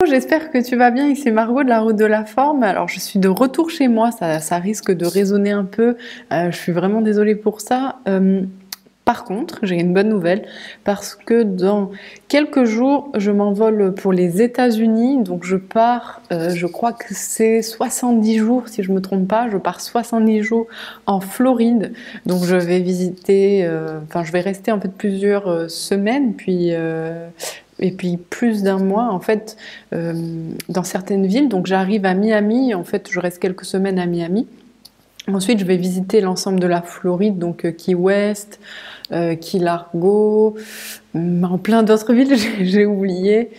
j'espère que tu vas bien. Ici Margot de la Route de la Forme. Alors, je suis de retour chez moi, ça risque de résonner un peu. Je suis vraiment désolée pour ça. Par contre, j'ai une bonne nouvelle parce que dans quelques jours, je m'envole pour les États-Unis. Donc, je pars, je crois que c'est 70 jours, si je me trompe pas. Je pars 70 jours en Floride. Donc, je vais visiter, enfin, je vais rester en fait plusieurs semaines, et puis plus d'un mois en fait dans certaines villes. Donc j'arrive à Miami, en fait je reste quelques semaines à Miami. Ensuite je vais visiter l'ensemble de la Floride, donc Key West, Key Largo, en plein d'autres villes j'ai oublié.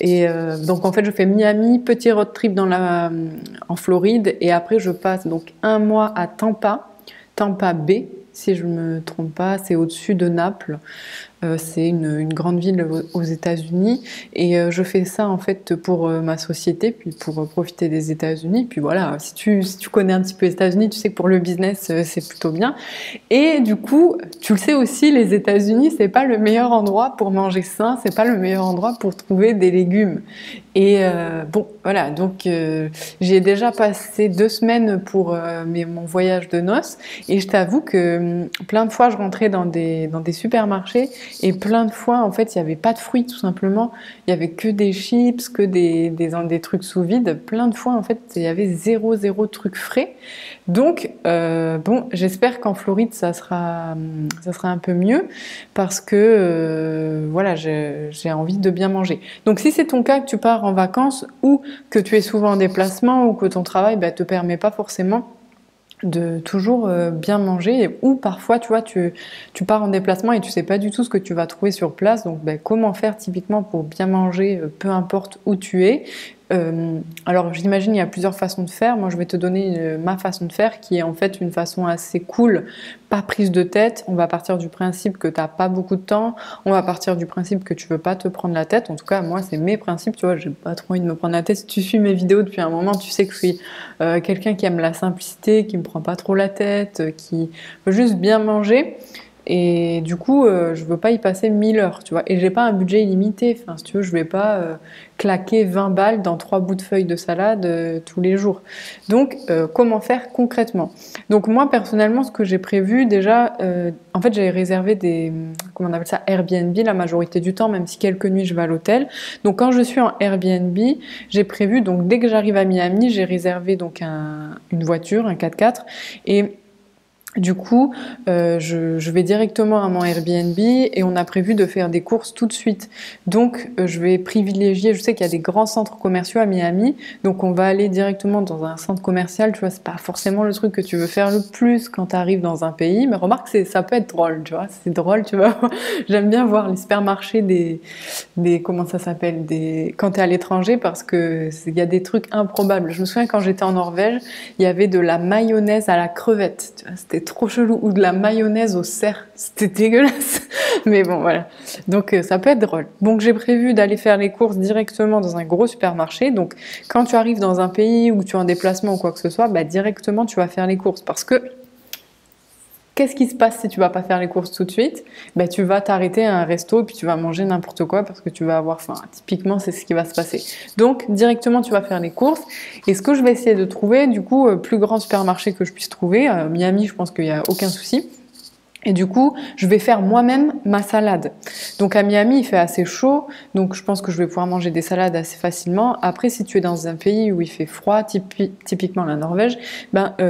Et donc en fait je fais Miami, petit road trip en Floride, et après je passe donc un mois à Tampa Bay, si je me trompe pas, c'est au-dessus de Naples. C'est une grande ville aux États-Unis, et je fais ça en fait pour ma société, puis pour profiter des États-Unis. Puis voilà, si tu connais un petit peu les États-Unis, tu sais que pour le business c'est plutôt bien. Et du coup, tu le sais aussi, les États-Unis c'est pas le meilleur endroit pour manger sain, c'est pas le meilleur endroit pour trouver des légumes. Et bon, voilà, donc j'y ai déjà passé 2 semaines pour mon voyage de noces, et je t'avoue que plein de fois je rentrais dans des supermarchés, et plein de fois en fait il n'y avait pas de fruits tout simplement, il y avait que des chips, que des trucs sous vide. Plein de fois en fait il y avait zéro truc frais. Donc bon, j'espère qu'en Floride ça sera un peu mieux, parce que voilà, j'ai envie de bien manger. Donc si c'est ton cas, que tu pars en vacances, ou que tu es souvent en déplacement, ou que ton travail te permet pas forcément de toujours bien manger, ou parfois tu vois tu pars en déplacement et tu sais pas du tout ce que tu vas trouver sur place. Donc comment faire typiquement pour bien manger, peu importe où tu es. Alors j'imagine il y a plusieurs façons de faire. Moi je vais te donner ma façon de faire, qui est en fait une façon assez cool, pas prise de tête. On va partir du principe que t'as pas beaucoup de temps, on va partir du principe que tu veux pas te prendre la tête. En tout cas moi c'est mes principes, tu vois, j'ai pas trop envie de me prendre la tête. Si tu suis mes vidéos depuis un moment, tu sais que je suis quelqu'un qui aime la simplicité, qui me prend pas trop la tête, qui veut juste bien manger. Et du coup, je veux pas y passer 1000 heures, tu vois. Et j'ai pas un budget illimité. Enfin, si tu veux, je vais pas claquer 20 balles dans 3 bouts de feuilles de salade tous les jours. Donc, comment faire concrètement? Donc moi, personnellement, ce que j'ai prévu déjà, en fait, j'ai réservé comment on appelle ça, Airbnb la majorité du temps, même si quelques nuits je vais à l'hôtel. Donc quand je suis en Airbnb, j'ai prévu, donc dès que j'arrive à Miami, j'ai réservé donc une voiture, un 4x4, et du coup, je vais directement à mon Airbnb, et on a prévu de faire des courses tout de suite. Donc, je vais privilégier, je sais qu'il y a des grands centres commerciaux à Miami, donc on va aller directement dans un centre commercial. Tu vois, c'est pas forcément le truc que tu veux faire le plus quand tu arrives dans un pays, mais remarque, ça peut être drôle, tu vois, c'est drôle, tu vois. J'aime bien voir les supermarchés comment ça s'appelle, quand tu es à l'étranger, parce que il y a des trucs improbables. Je me souviens quand j'étais en Norvège, il y avait de la mayonnaise à la crevette, tu vois, c'était trop chelou, ou de la mayonnaise au cerf, c'était dégueulasse. Mais bon, voilà. Donc ça peut être drôle. Donc j'ai prévu d'aller faire les courses directement dans un gros supermarché. Donc quand tu arrives dans un pays où tu es en déplacement ou quoi que ce soit, directement tu vas faire les courses, parce que qu'est-ce qui se passe si tu vas pas faire les courses tout de suite? Tu vas t'arrêter à un resto et puis tu vas manger n'importe quoi parce que tu vas avoir faim. Typiquement, c'est ce qui va se passer. Donc, directement, tu vas faire les courses. Et ce que je vais essayer de trouver, du coup, plus grand supermarché que je puisse trouver. Miami, je pense qu'il n'y a aucun souci. Et du coup, je vais faire moi-même ma salade. Donc à Miami, il fait assez chaud, donc je pense que je vais pouvoir manger des salades assez facilement. Après, si tu es dans un pays où il fait froid, typiquement la Norvège,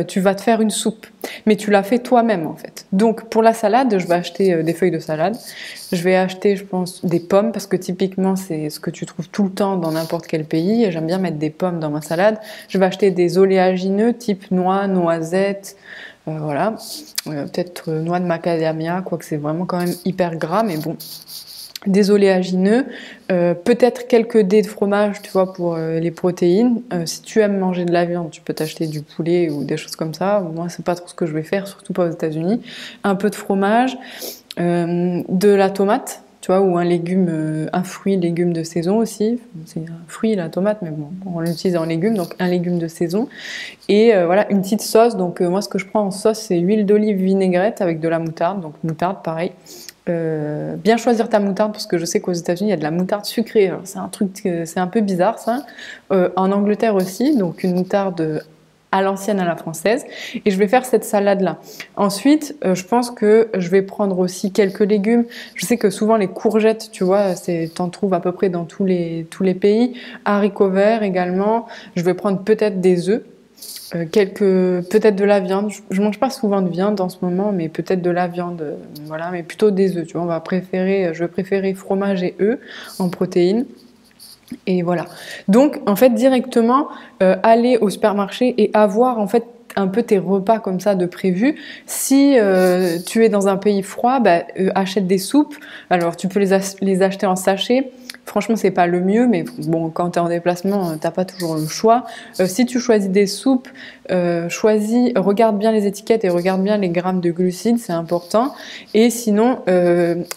tu vas te faire une soupe. Mais tu la fais toi-même en fait. Donc pour la salade, je vais acheter des feuilles de salade. Je vais acheter, je pense, des pommes, parce que typiquement c'est ce que tu trouves tout le temps dans n'importe quel pays. Et j'aime bien mettre des pommes dans ma salade. Je vais acheter des oléagineux type noix, noisettes. Voilà, peut-être noix de macadamia, quoique c'est vraiment quand même hyper gras, mais bon, des oléagineux, peut-être quelques dés de fromage, tu vois, pour les protéines. Si tu aimes manger de la viande, tu peux t'acheter du poulet ou des choses comme ça. Moi, c'est pas trop ce que je vais faire, surtout pas aux États-Unis. Un peu de fromage, de la tomate, tu vois, ou un légume, un fruit, légume de saison aussi. C'est un fruit, la tomate, mais bon, on l'utilise en légume, donc un légume de saison. Et voilà, une petite sauce. Donc moi, ce que je prends en sauce, c'est huile d'olive vinaigrette avec de la moutarde. Donc moutarde, pareil. Bien choisir ta moutarde parce que je sais qu'aux États-Unis il y a de la moutarde sucrée. Alors, c'est un truc, c'est un peu bizarre ça. En Angleterre aussi, donc une moutarde à l'ancienne, à la française. Et je vais faire cette salade-là. Ensuite, je pense que je vais prendre aussi quelques légumes. Je sais que souvent les courgettes, tu vois, t'en trouves à peu près dans tous les pays. Haricots verts également. Je vais prendre peut-être des œufs. Peut-être de la viande. Je mange pas souvent de viande en ce moment, mais peut-être de la viande, voilà, mais plutôt des œufs. Tu vois, je vais préférer fromage et œufs en protéines. Et voilà. Donc, en fait, directement, aller au supermarché et avoir en fait un peu tes repas comme ça de prévu. Si tu es dans un pays froid, bah, achète des soupes. Alors, tu peux les acheter en sachet. Franchement, c'est pas le mieux, mais bon, quand tu es en déplacement, t'as pas toujours le choix. Si tu choisis des soupes, regarde bien les étiquettes et regarde bien les grammes de glucides, c'est important. Et sinon,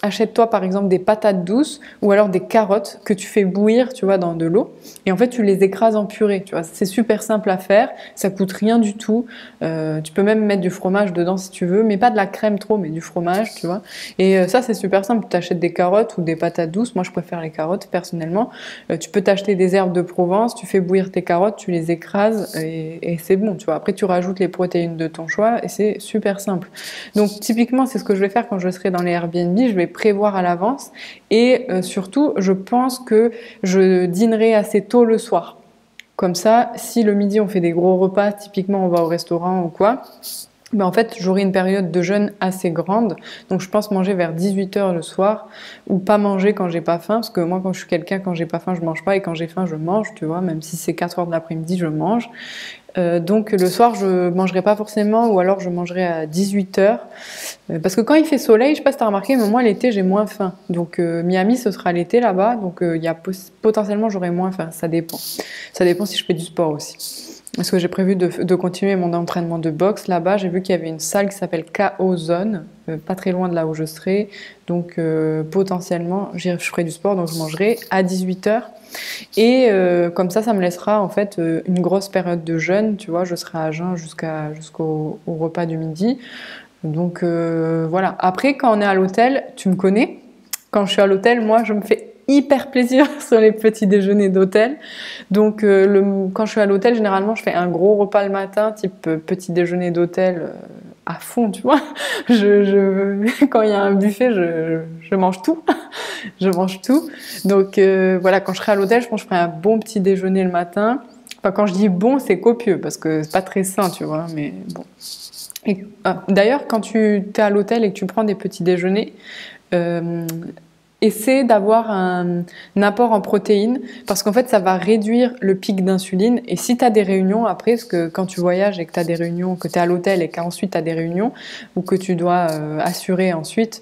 achète-toi par exemple des patates douces ou alors des carottes que tu fais bouillir, tu vois, dans de l'eau. Et en fait, tu les écrases en purée, tu vois. C'est super simple à faire, ça coûte rien du tout. Tu peux même mettre du fromage dedans si tu veux, mais pas de la crème trop, mais du fromage, tu vois. Et ça, c'est super simple. Tu achètes des carottes ou des patates douces. Moi, je préfère les carottes personnellement. Tu peux t'acheter des herbes de Provence, tu fais bouillir tes carottes, tu les écrases et c'est bon, tu vois. Après, tu rajoutes les protéines de ton choix et c'est super simple. Donc, typiquement, c'est ce que je vais faire quand je serai dans les Airbnb. Je vais prévoir à l'avance et surtout, je pense que je dînerai assez tôt le soir. Comme ça, si le midi on fait des gros repas, typiquement on va au restaurant ou quoi, ben en fait, j'aurai une période de jeûne assez grande. Donc, je pense manger vers 18 h le soir ou pas manger quand j'ai pas faim. Parce que moi, quand je suis quelqu'un, quand j'ai pas faim, je mange pas. Et quand j'ai faim, je mange, tu vois. Même si c'est 4 h de l'après-midi, je mange. Donc, le soir, je mangerai pas forcément ou alors je mangerai à 18 h. Parce que quand il fait soleil, je sais pas si t'as remarqué, mais moi, l'été, j'ai moins faim. Donc, Miami, ce sera l'été là-bas. Donc, potentiellement, j'aurai moins faim. Ça dépend. Ça dépend si je fais du sport aussi. Parce que j'ai prévu de continuer mon entraînement de boxe là-bas. J'ai vu qu'il y avait une salle qui s'appelle KO Zone, pas très loin de là où je serai. Donc potentiellement, je ferai du sport, donc je mangerai à 18 h. Et comme ça me laissera en fait une grosse période de jeûne. Tu vois, je serai à jeun jusqu'au repas du midi. Donc voilà. Après, quand on est à l'hôtel, tu me connais. Quand je suis à l'hôtel, moi, je me fais hyper plaisir sur les petits déjeuners d'hôtel. Donc quand je suis à l'hôtel, généralement, je fais un gros repas le matin, type petit déjeuner d'hôtel à fond, tu vois. Quand il y a un buffet, je mange tout. Je mange tout. Donc voilà, quand je serai à l'hôtel, je pense que je ferai un bon petit déjeuner le matin. Enfin, quand je dis bon, c'est copieux, parce que c'est pas très sain, tu vois, mais bon. D'ailleurs, quand tu es à l'hôtel et que tu prends des petits déjeuners, essaie d'avoir un apport en protéines parce qu'en fait ça va réduire le pic d'insuline et si tu as des réunions après, parce que quand tu voyages et que tu as des réunions, que tu es à l'hôtel et qu'ensuite tu as des réunions ou que tu dois assurer ensuite,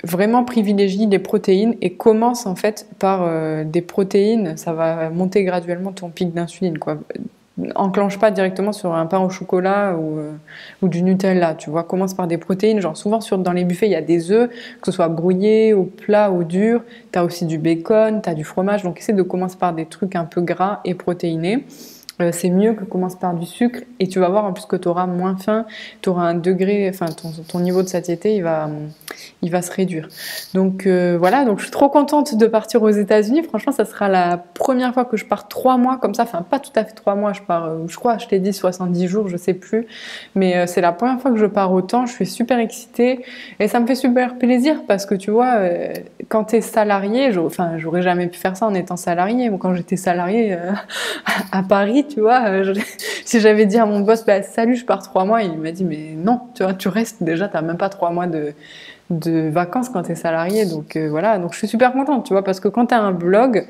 vraiment privilégie les protéines et commence en fait par des protéines, ça va monter graduellement ton pic d'insuline quoi. Enclenche pas directement sur un pain au chocolat ou du Nutella, tu vois. Commence par des protéines, genre souvent dans les buffets, il y a des œufs, que ce soit brouillés, ou plats, ou durs. Tu as aussi du bacon, tu as du fromage, donc essaie de commencer par des trucs un peu gras et protéinés. C'est mieux que commence par du sucre et tu vas voir en plus que tu auras moins faim, tu auras un degré, enfin ton niveau de satiété il va se réduire. Donc voilà, donc je suis trop contente de partir aux États-Unis. Franchement, ça sera la première fois que je pars 3 mois comme ça, enfin pas tout à fait 3 mois, je pars, je crois, je t'ai dit 70 jours, je sais plus, mais c'est la première fois que je pars autant, je suis super excitée et ça me fait super plaisir parce que tu vois, quand tu es salarié, j'aurais jamais pu faire ça en étant salarié, moi quand j'étais salariée à Paris, tu vois, si j'avais dit à mon boss, bah, salut, je pars 3 mois, il m'a dit, mais non, tu vois, tu restes déjà, t'as même pas 3 mois de vacances quand t'es salarié, donc voilà, donc je suis super contente, tu vois, parce que quand t'as un blog,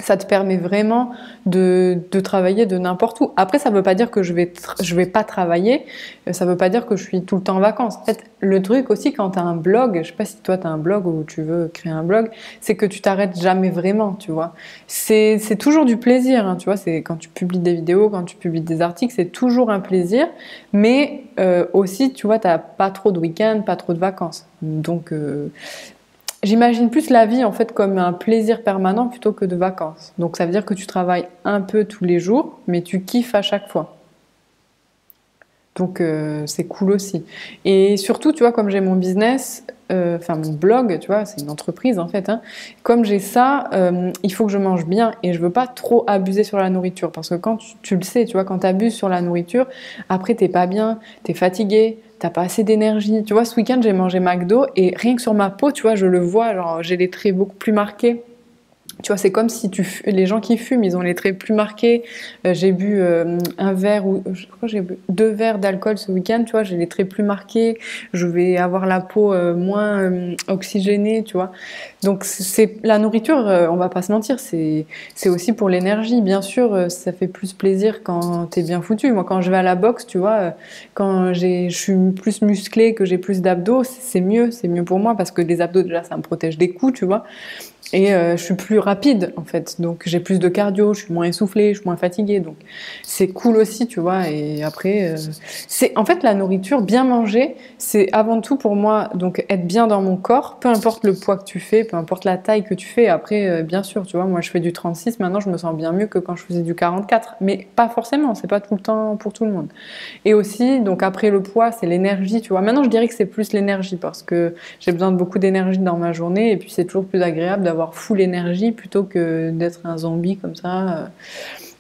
ça te permet vraiment de travailler de n'importe où. Après, ça veut pas dire que je vais pas travailler, ça veut pas dire que je suis tout le temps en vacances. En fait, le truc aussi quand tu as un blog, je sais pas si toi tu as un blog ou tu veux créer un blog, c'est que tu t'arrêtes jamais vraiment, tu vois. C'est toujours du plaisir, hein, tu vois, c'est quand tu publies des vidéos, quand tu publies des articles, c'est toujours un plaisir, mais aussi, tu vois, t'as pas trop de week-ends, pas trop de vacances. Donc j'imagine plus la vie en fait comme un plaisir permanent plutôt que de vacances. Donc ça veut dire que tu travailles un peu tous les jours, mais tu kiffes à chaque fois. Donc c'est cool aussi. Et surtout, tu vois, comme j'ai mon business, enfin mon blog, tu vois, c'est une entreprise en fait, hein. Comme j'ai ça, il faut que je mange bien et je veux pas trop abuser sur la nourriture parce que quand tu le sais, tu vois, quand tu abuses sur la nourriture, après t'es pas bien, t'es fatigué, t'as pas assez d'énergie. Tu vois, ce week-end j'ai mangé McDo et rien que sur ma peau, tu vois, je le vois, genre j'ai les traits beaucoup plus marqués. Tu vois, c'est comme si les gens qui fument, ils ont les traits plus marqués. J'ai bu un verre ou je crois que j'ai bu 2 verres d'alcool ce week-end. Tu vois, j'ai les traits plus marqués. Je vais avoir la peau moins oxygénée. Tu vois. Donc c'est la nourriture. On va pas se mentir. C'est aussi pour l'énergie. Bien sûr, ça fait plus plaisir quand t'es bien foutu. Moi, quand je vais à la boxe, tu vois, quand je suis plus musclée, que j'ai plus d'abdos, c'est mieux. C'est mieux pour moi parce que les abdos déjà, ça me protège des coups. Tu vois. Et je suis plus rapide en fait, donc j'ai plus de cardio, je suis moins essoufflée, je suis moins fatiguée, donc c'est cool aussi, tu vois. Et après, c'est en fait la nourriture, bien manger, c'est avant tout pour moi donc être bien dans mon corps, peu importe le poids que tu fais, peu importe la taille que tu fais. Après, bien sûr, tu vois, moi je fais du 36, maintenant je me sens bien mieux que quand je faisais du 44, mais pas forcément, c'est pas tout le temps pour tout le monde. Et aussi, donc après le poids, c'est l'énergie, tu vois. Maintenant, je dirais que c'est plus l'énergie parce que j'ai besoin de beaucoup d'énergie dans ma journée et puis c'est toujours plus agréable d'avoir full énergie plutôt que d'être un zombie comme ça.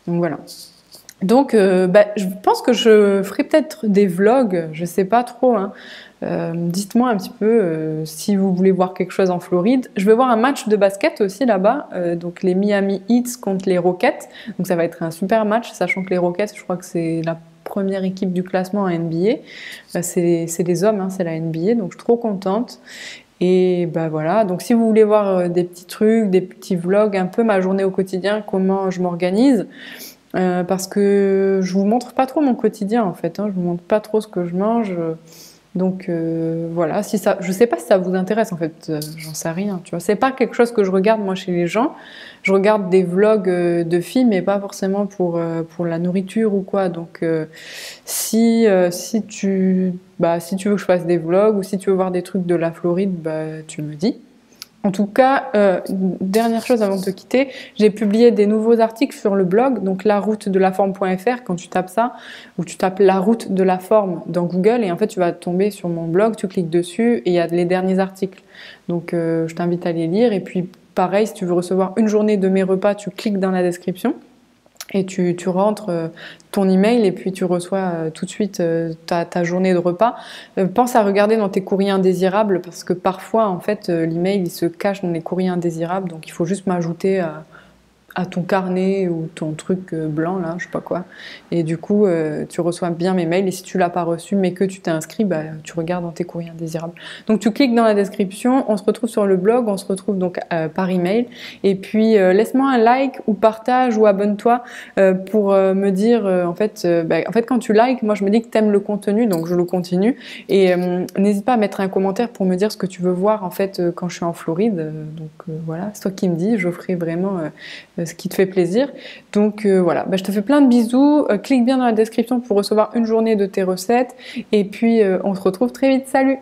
Donc voilà. Donc, je pense que je ferai peut-être des vlogs, je sais pas trop, hein. Dites-moi un petit peu si vous voulez voir quelque chose en Floride. Je vais voir un match de basket aussi là-bas, donc les Miami Heat contre les Rockets. Donc ça va être un super match, sachant que les Rockets, je crois que c'est la première équipe du classement en NBA. C'est les hommes, hein, c'est la NBA, donc je suis trop contente. Et bah voilà, donc si vous voulez voir des petits trucs, des petits vlogs, un peu ma journée au quotidien, comment je m'organise, parce que je vous montre pas trop mon quotidien en fait, hein, je vous montre pas trop ce que je mange. Donc voilà, si ça, je sais pas si ça vous intéresse en fait, j'en sais rien, tu vois. C'est pas quelque chose que je regarde moi chez les gens. Je regarde des vlogs de filles, mais pas forcément pour la nourriture ou quoi. Donc si tu veux que je fasse des vlogs ou si tu veux voir des trucs de la Floride, bah tu me dis. En tout cas, dernière chose avant de te quitter, j'ai publié des nouveaux articles sur le blog, donc laroutedelaforme.fr, quand tu tapes ça, ou tu tapes la route de la forme dans Google, et en fait tu vas tomber sur mon blog, tu cliques dessus, et il y a les derniers articles. Donc je t'invite à les lire, et puis pareil, si tu veux recevoir une journée de mes repas, tu cliques dans la description. Et tu rentres ton email et puis tu reçois tout de suite ta journée de repas. Pense à regarder dans tes courriers indésirables parce que parfois, en fait, l'email il se cache dans les courriers indésirables. Donc, il faut juste m'ajouter à ton carnet ou ton truc blanc, là, je sais pas quoi. Et du coup, tu reçois bien mes mails. Et si tu l'as pas reçu, mais que tu t'es inscrit, bah, tu regardes dans tes courriers indésirables. Donc, tu cliques dans la description. On se retrouve sur le blog. On se retrouve donc par email. Et puis, laisse-moi un like ou partage ou abonne-toi pour me dire, en fait, quand tu likes, moi, je me dis que t'aimes le contenu, donc je le continue. Et n'hésite pas à mettre un commentaire pour me dire ce que tu veux voir, en fait, quand je suis en Floride. Voilà, c'est toi qui me dis. Je ferai vraiment ce qui te fait plaisir. Donc voilà, je te fais plein de bisous. Clique bien dans la description pour recevoir une journée de tes recettes. Et puis on se retrouve très vite. Salut!